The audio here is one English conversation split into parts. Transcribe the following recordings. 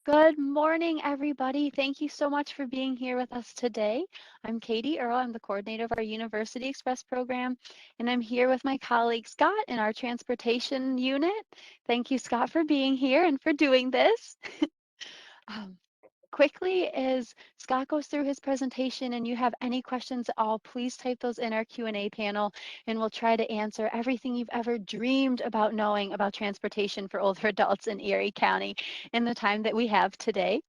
Good morning, everybody. Thank you so much for being here with us today. I'm Katie Earle. I'm the coordinator of our University Express program, and I'm here with my colleague Scott in our transportation unit. Thank you, Scott, for being here and for doing this. Um, Quickly, as Scott goes through his presentation and you have any questions at all, please type those in our Q&A panel and we'll try to answer everything you've ever dreamed about knowing about transportation for older adults in Erie County in the time that we have today.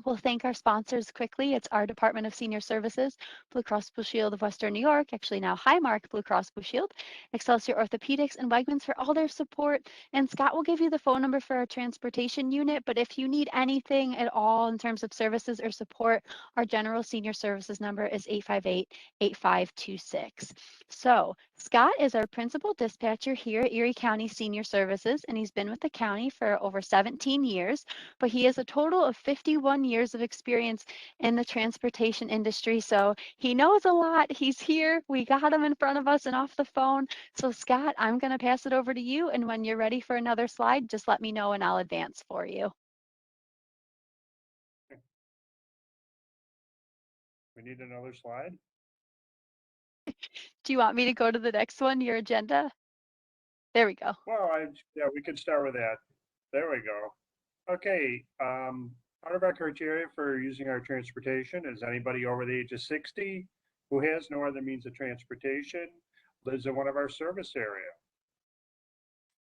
We'll thank our sponsors quickly. It's our Department of Senior Services, Blue Cross Blue Shield of Western New York, actually now Highmark Blue Cross Blue Shield, Excelsior Orthopedics, and Wegmans for all their support. And Scott will give you the phone number for our transportation unit, but if you need anything at all in terms of services or support, our general senior services number is 858-8526. So Scott is our principal dispatcher here at Erie County Senior Services, and he's been with the county for over 17 years, but he has a total of 51 years of experience in the transportation industry. So he knows a lot. He's here. We got him in front of us and off the phone. So Scott, I'm going to pass it over to you. And when you're ready for another slide, just let me know and I'll advance for you. We need another slide. Do you want me to go to the next one, your agenda? There we go. Well, yeah, we could start with that. There we go. Okay, part of our criteria for using our transportation is anybody over the age of 60 who has no other means of transportation, lives in one of our service area.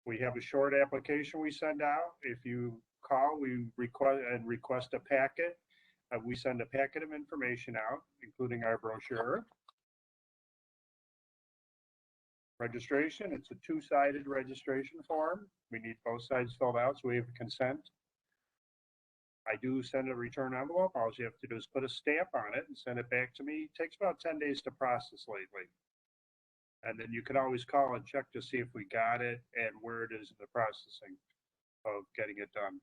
We have a short application we send out. If you call, we request a packet. We send a packet of information out, including our brochure. Registration, it's a two-sided registration form. We need both sides filled out, so we have consent. I do send a return envelope. All you have to do is put a stamp on it and send it back to me. It takes about 10 days to process lately. And then you can always call and check to see if we got it and where it is in the processing of getting it done.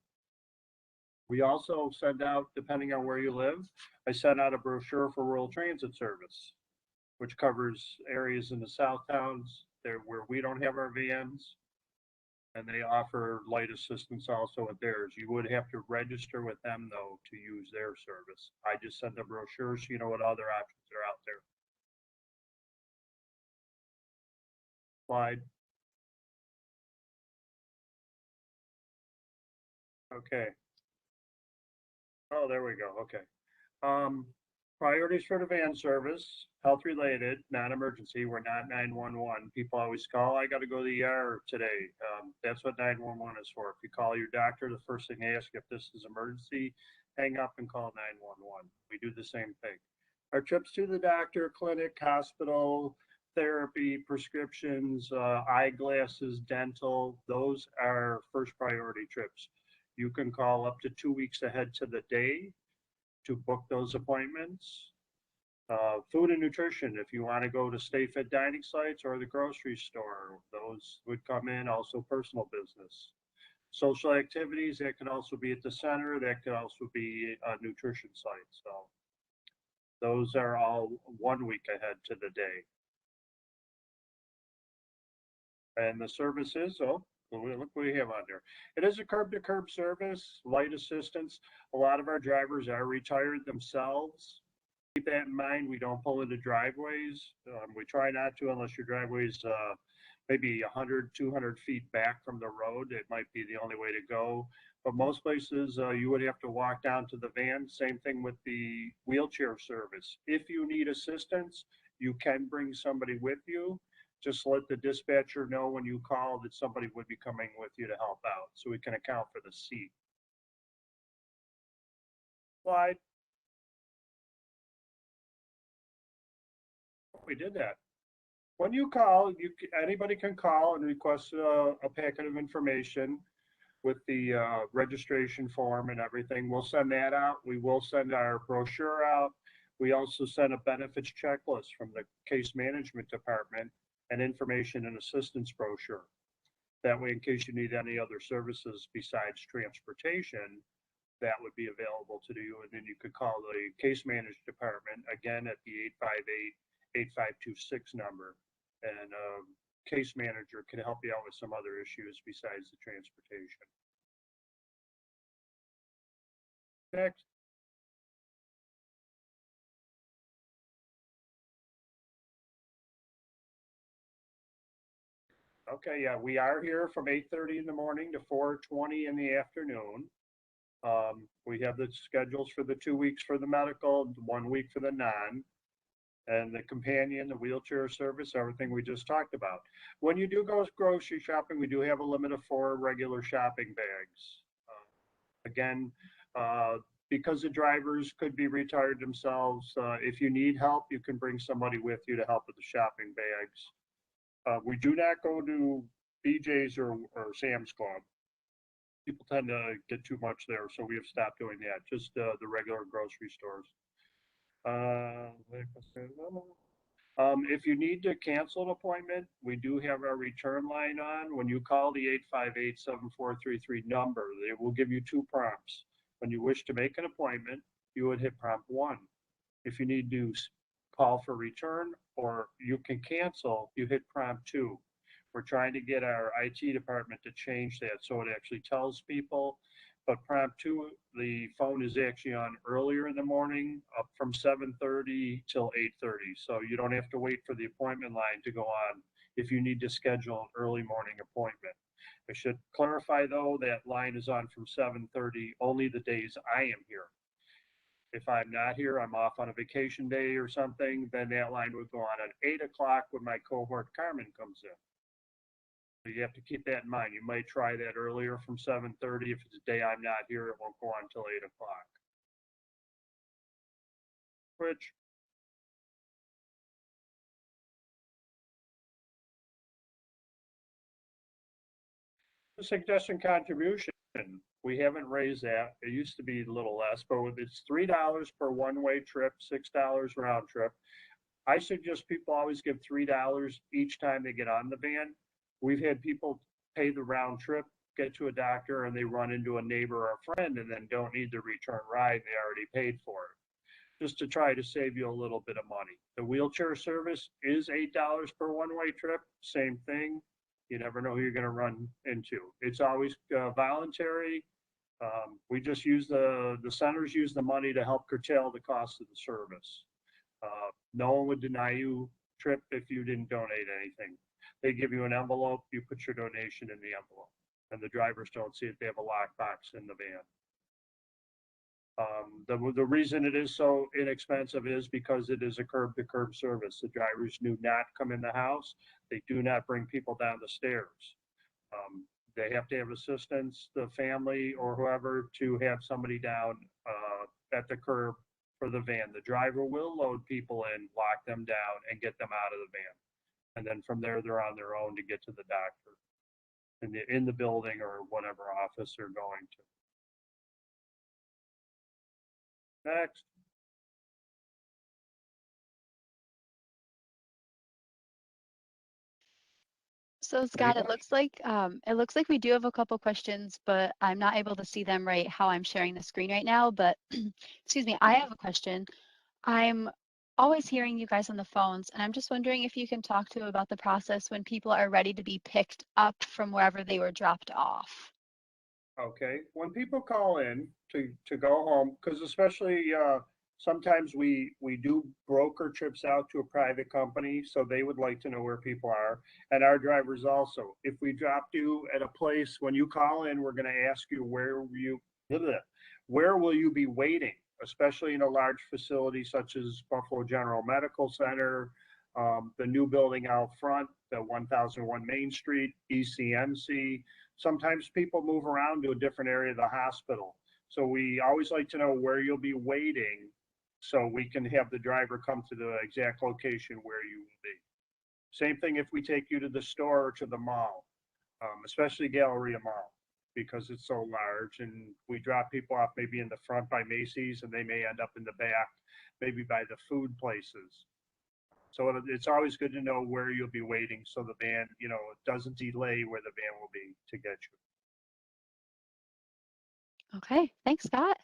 We also send out, depending on where you live, I send out a brochure for rural transit service, which covers areas in the South towns there where we don't have our vans, and they offer light assistance also with theirs. You would have to register with them though to use their service. I just send a brochure so you know what other options are out there. Slide. Okay. Oh, there we go. Okay. Priorities for the van service, health related, non-emergency. We're not 911. People always call, I got to go to the ER today. That's what 911 is for. If you call your doctor, the first thing they ask if this is emergency, hang up and call 911. We do the same thing. Our trips to the doctor, clinic, hospital, therapy, prescriptions, eyeglasses, dental, those are first priority trips. You can call up to 2 weeks ahead to the day to book those appointments. Food and nutrition, if you want to go to Stay Fit dining sites or the grocery store, those would come in. Also personal business. Social activities, that could also be at the center. That could also be a nutrition site. So those are all 1 week ahead to the day. And the services, oh, look what we have on there. It is a curb to curb service, light assistance. A lot of our drivers are retired themselves. Keep that in mind. We don't pull into driveways. We try not to unless your driveway is maybe 100, 200 feet back from the road. It might be the only way to go. But most places you would have to walk down to the van. Same thing with the wheelchair service. If you need assistance, you can bring somebody with you. Just let the dispatcher know when you call that somebody would be coming with you to help out, so we can account for the seat. Slide. We did that. When you call, anybody can call and request a packet of information with the registration form and everything. We'll send that out. We will send our brochure out. We also send a benefits checklist from the case management department and information and assistance brochure. That way, in case you need any other services besides transportation, that would be available to you. And then you could call the case management department again at the 858-8526 number. And case manager can help you out with some other issues besides the transportation. Next. Okay, yeah, we are here from 8:30 in the morning to 4:20 in the afternoon. We have the schedules for the 2 weeks for the medical, 1 week for the non, and the companion, the wheelchair service, everything we just talked about. When you do go grocery shopping, we do have a limit of 4 regular shopping bags. Again, because the drivers could be retired themselves, if you need help, you can bring somebody with you to help with the shopping bags. We do not go to BJ's or Sam's Club. People tend to get too much there, so we have stopped doing that. Just the regular grocery stores. If you need to cancel an appointment, we do have our return line on. When you call the 858-7433 number, they will give you 2 prompts. When you wish to make an appointment, you would hit prompt 1. If you need to call for return or you can cancel, you hit prompt 2. We're trying to get our IT department to change that so it actually tells people. But prompt 2, the phone is actually on earlier in the morning, up from 7:30 till 8:30. So you don't have to wait for the appointment line to go on if you need to schedule an early morning appointment. I should clarify though, that line is on from 7:30 only the days I am here. If I'm not here, I'm off on a vacation day or something, then that line would go on at 8 o'clock when my cohort Carmen comes in. So you have to keep that in mind. You might try that earlier from 7:30. If it's a day I'm not here, it won't go on until 8 o'clock. Which, the suggestion contribution, we haven't raised that. It used to be a little less, but it's $3 per one-way trip, $6 round trip. I suggest people always give $3 each time they get on the van. We've had people pay the round trip, get to a doctor, and they run into a neighbor or a friend and then don't need the return ride. They already paid for it, just to try to save you a little bit of money. The wheelchair service is $8 per one-way trip, same thing. You never know who you're going to run into. It's always voluntary. We just use the centers use the money to help curtail the cost of the service. No one would deny you trip if you didn't donate anything. They give you an envelope, you put your donation in the envelope, and the drivers don't see it. They have a lockbox in the van. The reason it is so inexpensive is because it is a curb-to-curb service. The drivers do not come in the house. They do not bring people down the stairs. They have to have assistance, the family or whoever, to have somebody down at the curb for the van. The driver will load people in, lock them down, and get them out of the van. And then from there, they're on their own to get to the doctor in the building or whatever office they're going to. Next. So Scott, Anybody? it looks like we do have a couple questions, but I'm not able to see them right how I'm sharing the screen right now. But excuse me, I have a question. I'm always hearing you guys on the phones, and I'm just wondering if you can talk to about the process when people are ready to be picked up from wherever they were dropped off. Okay, when people call in to go home, because especially sometimes we do broker trips out to a private company, so they would like to know where people are, and our drivers also. If we dropped you at a place, when you call in, we're going to ask you where will you be waiting, especially in a large facility such as Buffalo General Medical Center, the new building out front, the 1001 Main Street, ECMC. Sometimes people move around to a different area of the hospital. So we always like to know where you'll be waiting so we can have the driver come to the exact location where you will be. Same thing if we take you to the store or to the mall, especially Galleria Mall, because it's so large, and we drop people off maybe in the front by Macy's and they may end up in the back, maybe by the food places. So it's always good to know where you'll be waiting so the van, doesn't delay where the van will be to get you. Okay, thanks, Scott.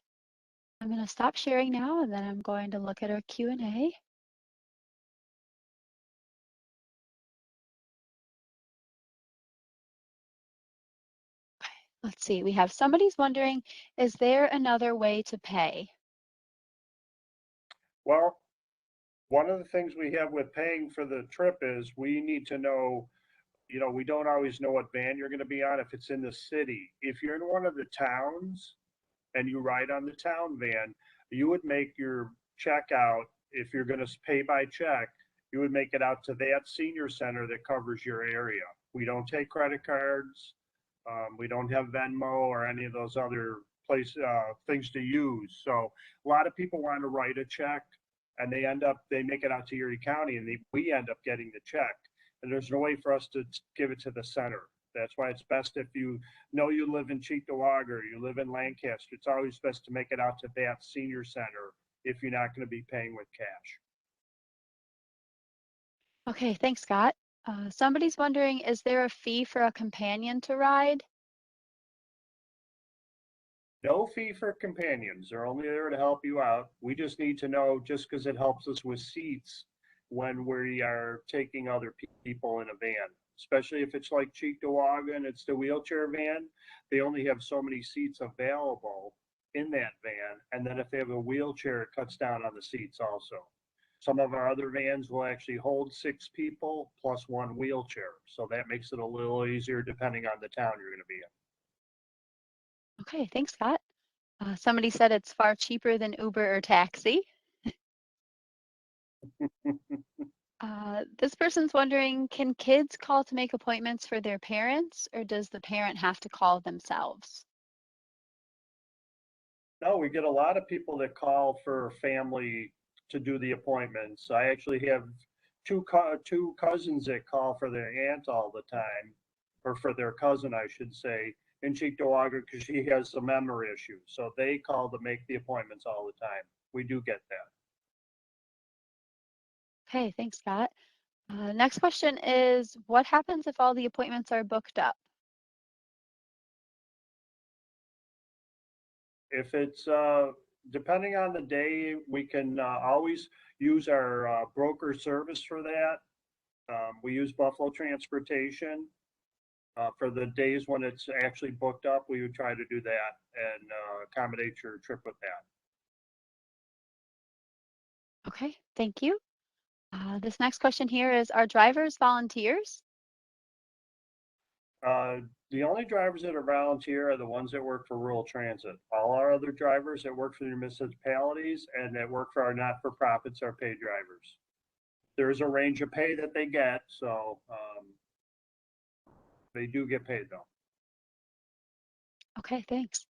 I'm going to stop sharing now, and then I'm going to look at our Q&A. Let's see, we have somebody's wondering, is there another way to pay? Well, one of the things we have with paying for the trip is we need to know, we don't always know what van you're going to be on if it's in the city. If you're in one of the towns and you ride on the town van, you would make your check out. If you're going to pay by check, you would make it out to that senior center that covers your area. We don't take credit cards. We don't have Venmo or any of those other things to use. So a lot of people want to write a check and they make it out to Erie County and we end up getting the check. And there's no way for us to give it to the center. That's why it's best if you know you live in Cheektowaga, you live in Lancaster, it's always best to make it out to that senior center if you're not going to be paying with cash. Okay, thanks, Scott. Somebody's wondering, is there a fee for a companion to ride? No fee for companions. They're only there to help you out. We just need to know, just because it helps us with seats when we are taking other people in a van, especially if it's like Cheektowaga and it's the wheelchair van. They only have so many seats available in that van. And then if they have a wheelchair, it cuts down on the seats also. Some of our other vans will actually hold 6 people plus 1 wheelchair. So that makes it a little easier depending on the town you're going to be in. Okay, thanks, Scott. Somebody said it's far cheaper than Uber or taxi. This person's wondering, can kids call to make appointments for their parents, or does the parent have to call themselves? No, we get a lot of people that call for family to do the appointments. I actually have two cousins that call for their aunt all the time, or for their cousin, I should say, in Cheektowaga because she has some memory issues. So they call to make the appointments all the time. We do get that. Okay, thanks, Scott. Next question is, what happens if all the appointments are booked up? If it's depending on the day, we can always use our broker service for that. We use Buffalo Transportation. For the days when it's actually booked up, we would try to do that and accommodate your trip with that. Okay, thank you. This next question here is, are drivers volunteers? The only drivers that are volunteer are the ones that work for rural transit. All our other drivers that work for the municipalities and that work for our not-for-profits are paid drivers. There is a range of pay that they get, so they do get paid though. Okay, thanks.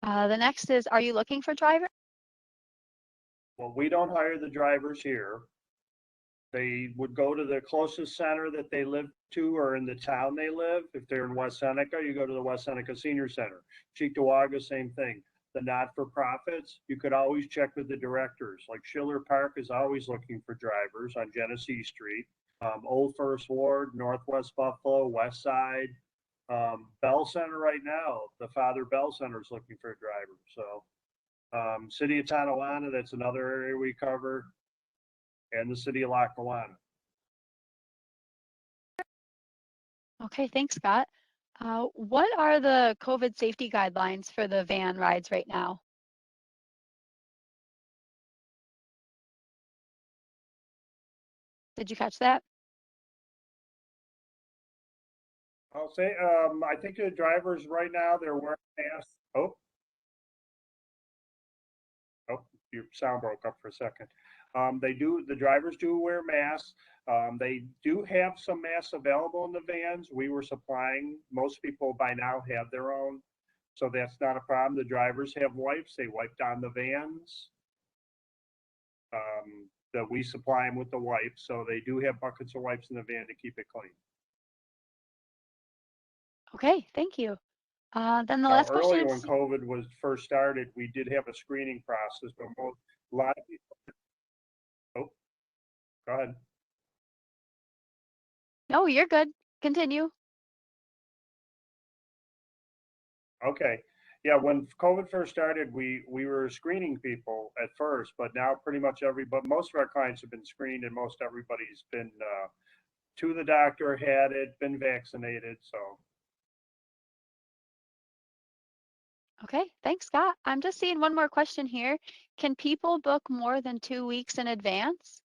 The next is, are you looking for drivers? Well, we don't hire the drivers here. They would go to the closest center that they live to or in the town they live. If they're in West Seneca, you go to the West Seneca Senior Center. Cheektowaga, same thing. The not-for-profits, you could always check with the directors. Like Schiller Park is always looking for drivers on Genesee Street. Old First Ward, Northwest Buffalo, West Side. Bell Center right now, the Father Bell Center is looking for a driver. So City of Tonawanda, that's another area we cover, and the city of Lackawanna. Okay, thanks, Scott. What are the COVID safety guidelines for the van rides right now? Did you catch that? I'll say, I think the drivers right now, they're wearing masks. Oh, your sound broke up for a second. The drivers do wear masks. They do have some masks available in the vans. We were supplying, most people by now have their own. So that's not a problem. The drivers have wipes. They wipe down the vans. That we supply them with the wipes. So they do have buckets of wipes in the van to keep it clean. Okay, thank you. Then the Now, last question earlier when is, COVID was first started, we did have a screening process, but a lot of people. Oh, go ahead. no, you're good. Continue. Okay. Yeah, when COVID first started, we were screening people at first, but now pretty much but most of our clients have been screened and most everybody's been to the doctor, had it, been vaccinated. So Okay, thanks, Scott. I'm just seeing one more question here. Can people book more than 2 weeks in advance?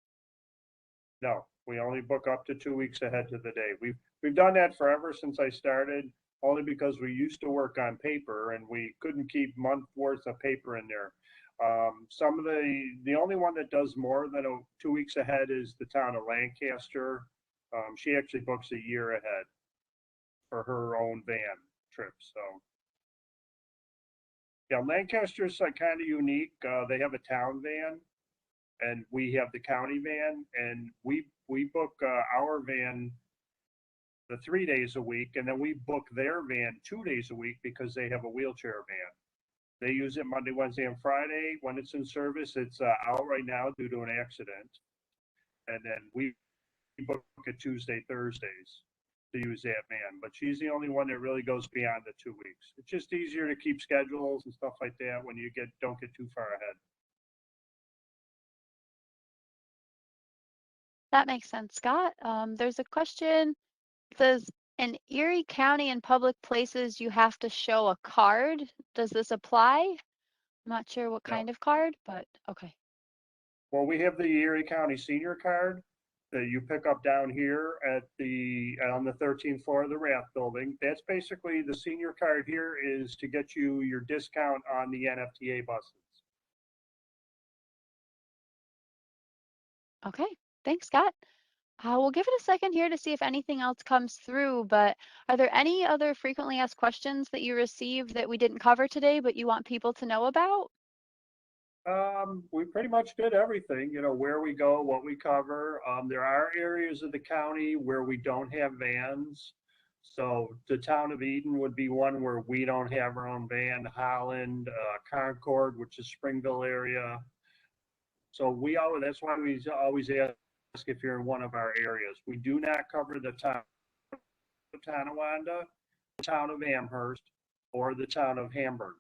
No, we only book up to 2 weeks ahead to the day. We've done that forever since I started, only because we used to work on paper and we couldn't keep month worth of paper in there. Some of the only one that does more than 2 weeks ahead is the town of Lancaster. She actually books a year ahead for her own van trip. So yeah, Lancaster's like kind of unique. They have a town van and we have the county van, and we book our van the 3 days a week, and then we book their van 2 days a week because they have a wheelchair van. They use it Monday, Wednesday, and Friday. When it's in service, it's out right now due to an accident, and then we book it Tuesday, Thursdays to use that van. But she's the only one that really goes beyond the 2 weeks. It's just easier to keep schedules and stuff like that when you don't get too far ahead. That makes sense, Scott. There's a question. It says, in Erie County and public places, you have to show a card. Does this apply? I'm not sure what No. kind of card, but okay. Well, we have the Erie County Senior Card that you pick up down here on the 13th floor of the Rath Building. That's basically the senior card here is to get you your discount on the NFTA buses. Okay, thanks, Scott. We'll give it a second here to see if anything else comes through, but are there any other frequently asked questions that you received that we didn't cover today, but you want people to know about? We pretty much did everything, where we go, what we cover. There are areas of the county where we don't have vans. So the town of Eden would be one where we don't have our own van. Holland, Concord, which is Springville area. So that's why we always ask if you're in one of our areas. We do not cover the town of Tonawanda, the town of Amherst, or the town of Hamburg.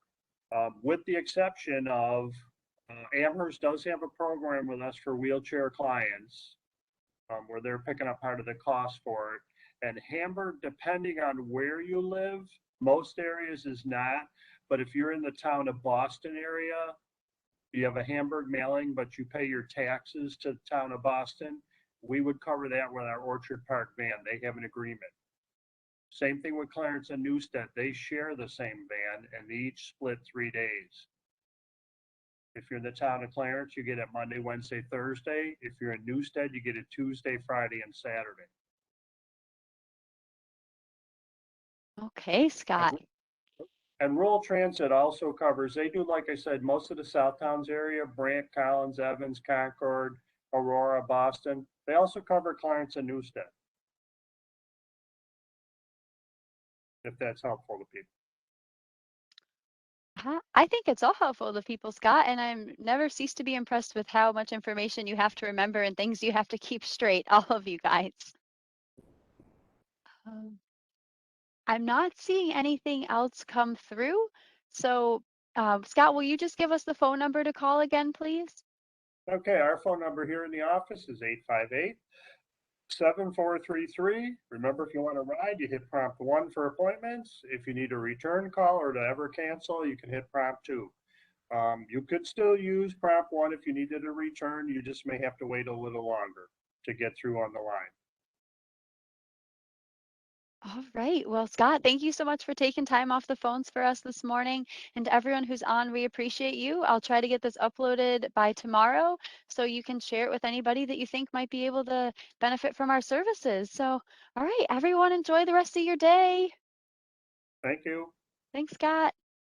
With the exception of Amherst does have a program with us for wheelchair clients, where they're picking up part of the cost for it. And Hamburg, depending on where you live, most areas is not. But if you're in the town of Boston area, you have a Hamburg mailing, but you pay your taxes to the town of Boston, we would cover that with our Orchard Park van. They have an agreement. Same thing with Clarence and Newstead. They share the same van and they each split 3 days. If you're in the town of Clarence, you get it Monday, Wednesday, Thursday. If you're in Newstead, you get it Tuesday, Friday, and Saturday. Okay, Scott. And rural transit also covers, they do, like I said, most of the South Towns area, Brant, Collins, Evans, Concord, Aurora, Boston. They also cover Clarence and Newstead, if that's helpful to people. I think it's all helpful to people, Scott, and I'm never cease to be impressed with how much information you have to remember and things you have to keep straight, all of you guys. Um, I'm not seeing anything else come through. So, Scott, will you just give us the phone number to call again, please? Okay, our phone number here in the office is 858-7433. Remember, if you want to ride, you hit prompt 1 for appointments. If you need a return call or to ever cancel, you can hit prompt 2. You could still use prompt 1 if you needed a return. You just may have to wait a little longer to get through on the line. All right. Well, Scott, thank you so much for taking time off the phones for us this morning. And to everyone who's on, we appreciate you. I'll try to get this uploaded by tomorrow so you can share it with anybody that you think might be able to benefit from our services. So, all right, everyone, enjoy the rest of your day. Thank you. Thanks, Scott.